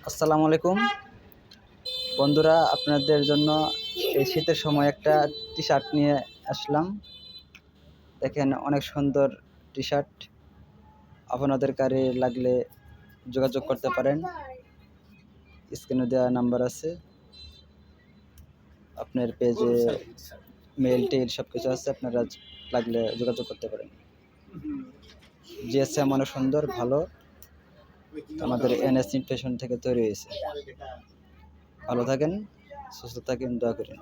আসসালামু আলাইকুম বন্ধুরা, আপনাদের জন্য এই শীতের সময় একটা টি শার্ট নিয়ে আসলাম। দেখেন, অনেক সুন্দর টি শার্ট। আপনাদের কারে লাগলে যোগাযোগ করতে পারেন, স্ক্রিনে দেওয়া নাম্বার আছে। আপনার পেজে মেল টেল সব কিছু আছে, আপনারা লাগলে যোগাযোগ করতে পারেন। জিএসএম অনেক সুন্দর, ভালো। আমাদের এনএস ফ্যাশন থেকে তৈরি হয়েছে। ভালো থাকেন, সুস্থ থাকেন, দোয়া করেন।